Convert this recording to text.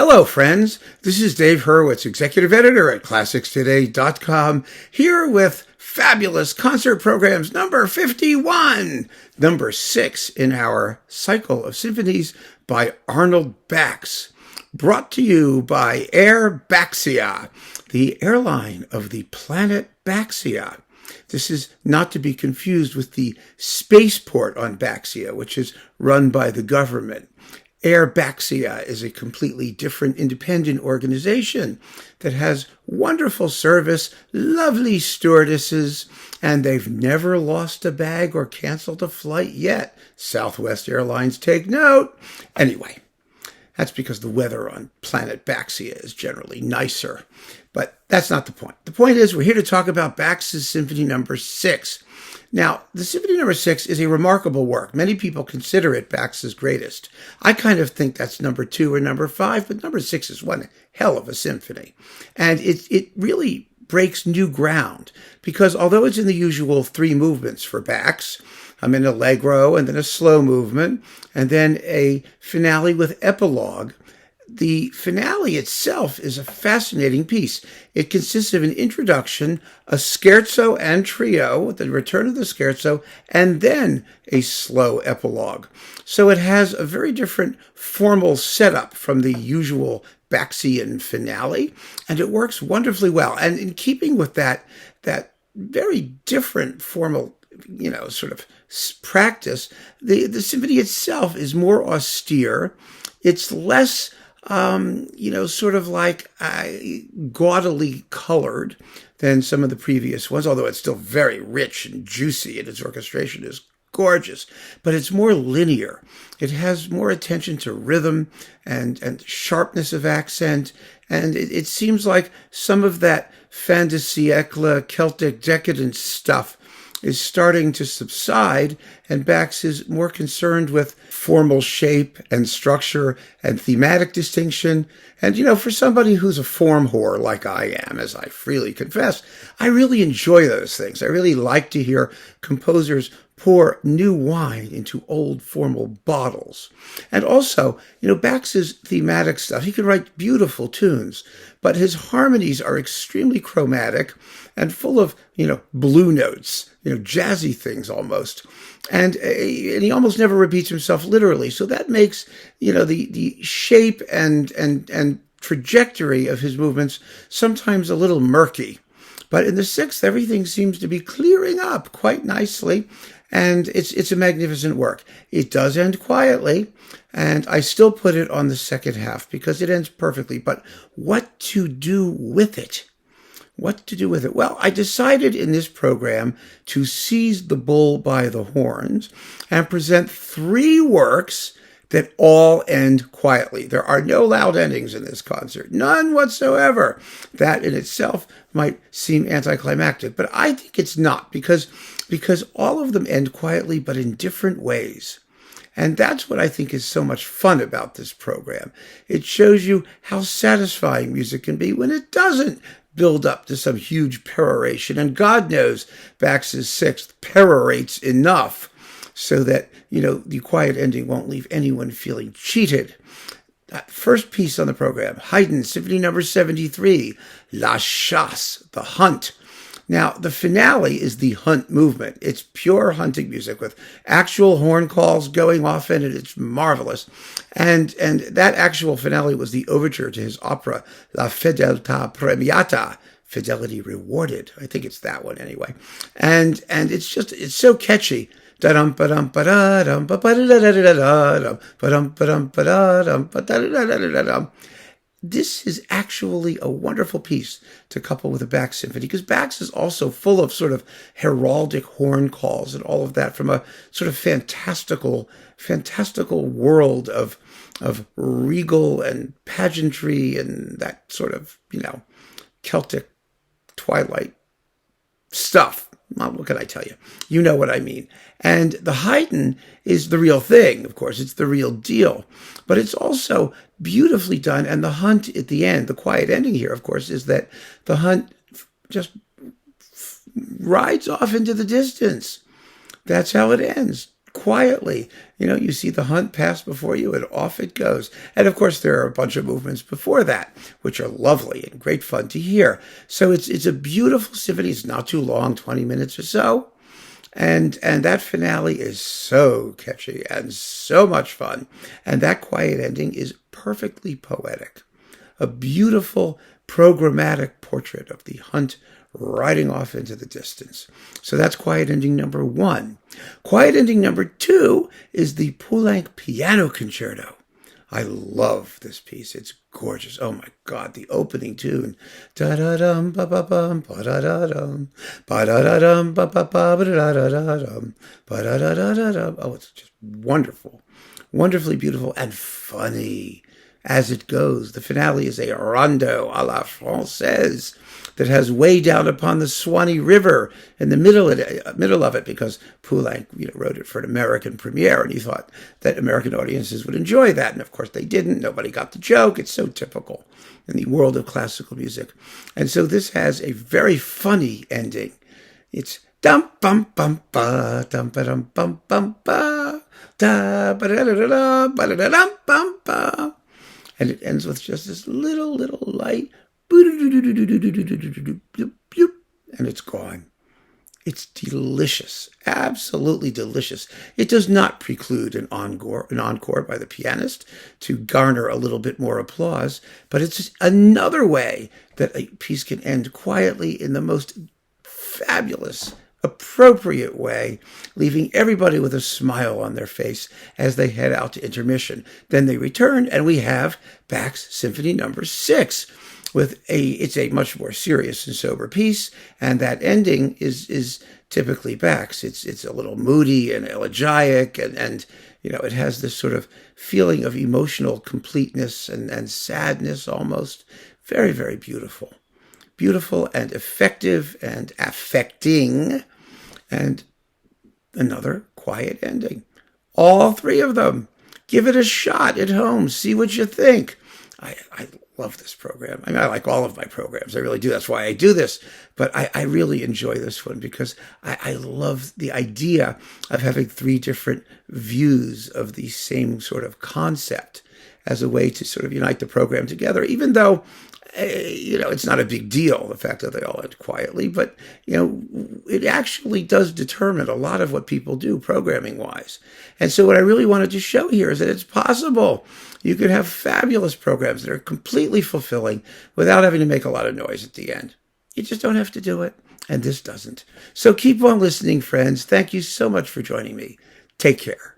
Hello, friends. This is Dave Hurwitz, executive editor at ClassicsToday.com, here with fabulous concert programs number 51, number 6 in our cycle of symphonies by Arnold Bax, brought to you by Air Baxia, the airline of the planet Baxia. This is not to be confused with the spaceport on Baxia, which is run by the government. Air Baxia is a completely different independent organization that has wonderful service, lovely stewardesses, and they've never lost a bag or canceled a flight yet. Southwest Airlines, take note. Anyway, that's because the weather on planet Baxia is generally nicer. But that's not the point. The point is we're here to talk about Bax's Symphony No. 6. Now, the Symphony No. 6 is a remarkable work. Many people consider it Bax's greatest. I kind of think that's number 2 or number 5, but number 6 is one hell of a symphony. And it really breaks new ground because although it's in the usual 3 movements for Bax, an allegro and then a slow movement and then a finale with epilogue, the finale itself is a fascinating piece. It consists of an introduction, a scherzo and trio, with the return of the scherzo, and then a slow epilogue. So it has a very different formal setup from the usual Baxian finale, and it works wonderfully well. And in keeping with that very different formal, sort of practice, the symphony itself is more austere. It's less sort of like gaudily colored than some of the previous ones, although it's still very rich and juicy and its orchestration is gorgeous, but it's more linear. It has more attention to rhythm and sharpness of accent, and it seems like some of that fin de siècle Celtic decadence stuff is starting to subside, and Bax is more concerned with formal shape and structure and thematic distinction. And, for somebody who's a form whore like I am, as I freely confess, I really enjoy those things. I really like to hear composers pour new wine into old formal bottles. And also, Bax's thematic stuff, he can write beautiful tunes, but his harmonies are extremely chromatic and full of, blue notes, jazzy things almost. And he almost never repeats himself literally. So that makes, the shape and trajectory of his movements sometimes a little murky. But in the 6th, everything seems to be clearing up quite nicely. And it's a magnificent work. It does end quietly, and I still put it on the second half because it ends perfectly. But what to do with it? What to do with it? Well, I decided in this program to seize the bull by the horns and present 3 works that all end quietly. There are no loud endings in this concert, none whatsoever. That in itself might seem anticlimactic, but I think it's not because all of them end quietly, but in different ways. And that's what I think is so much fun about this program. It shows you how satisfying music can be when it doesn't build up to some huge peroration. And God knows Bax's 6th perorates enough so that, the quiet ending won't leave anyone feeling cheated. That first piece on the program, Haydn, Symphony No. 73, La Chasse, The Hunt. Now, the finale is the hunt movement. It's pure hunting music with actual horn calls going off in it. It's marvelous. And that actual finale was the overture to his opera, La Fedeltà Premiata, Fidelity Rewarded. I think it's that one anyway. And it's so catchy. This is actually a wonderful piece to couple with a Bax symphony because Bax is also full of sort of heraldic horn calls and all of that from a sort of fantastical world of regal and pageantry and that sort of, Celtic twilight stuff. Well, what can I tell you? You know what I mean. And the Haydn is the real thing, of course. It's the real deal. But it's also beautifully done. And the hunt at the end, the quiet ending here, of course, is that the hunt just rides off into the distance. That's how it ends. quietly. You see the hunt pass before you and off it goes. And of course, there are a bunch of movements before that, which are lovely and great fun to hear. So it's a beautiful symphony. It's not too long, 20 minutes or so. And that finale is so catchy and so much fun. And that quiet ending is perfectly poetic. A beautiful programmatic portrait of the hunt riding off into the distance. So that's quiet ending number 1. Quiet ending number 2 is the Poulenc Piano Concerto. I love this piece. It's gorgeous. Oh my God, the opening tune. Da-da-dum, ba-ba-bum, ba-da-da-dum, ba-da-da-dum, ba-ba-ba, ba-da-da-da-dum, ba-da-da-da-da-dum. Oh, it's just wonderful. Wonderfully beautiful and funny as it goes. The finale is a rondo a la Française that has Way Down Upon the Swanee River in the middle of it, because Poulenc wrote it for an American premiere, and he thought that American audiences would enjoy that. And of course they didn't. Nobody got the joke. It's so typical in the world of classical music. And so this has a very funny ending. It's dum bum bum ba dum ba dum bum bum ba da ba da da da ba da da dum bum ba. And it ends with just this little light, and it's gone. It's delicious, absolutely delicious. It does not preclude an encore by the pianist to garner a little bit more applause, but it's just another way that a piece can end quietly in the most fabulous, appropriate way, leaving everybody with a smile on their face as they head out to intermission. Then they return, and we have Bach's Symphony No. 6. It's a much more serious and sober piece, and that ending is typically Bach's. It's a little moody and elegiac, and it has this sort of feeling of emotional completeness and sadness almost. Very, very beautiful. Beautiful and effective and affecting, and another quiet ending. All 3 of them. Give it a shot at home. See what you think. I love this program. I like all of my programs. I really do. That's why I do this. But I really enjoy this one because I love the idea of having 3 different views of the same sort of concept as a way to sort of unite the program together, even though it's not a big deal, the fact that they all end quietly, but, it actually does determine a lot of what people do programming-wise. And so what I really wanted to show here is that it's possible. You can have fabulous programs that are completely fulfilling without having to make a lot of noise at the end. You just don't have to do it, and this doesn't. So keep on listening, friends. Thank you so much for joining me. Take care.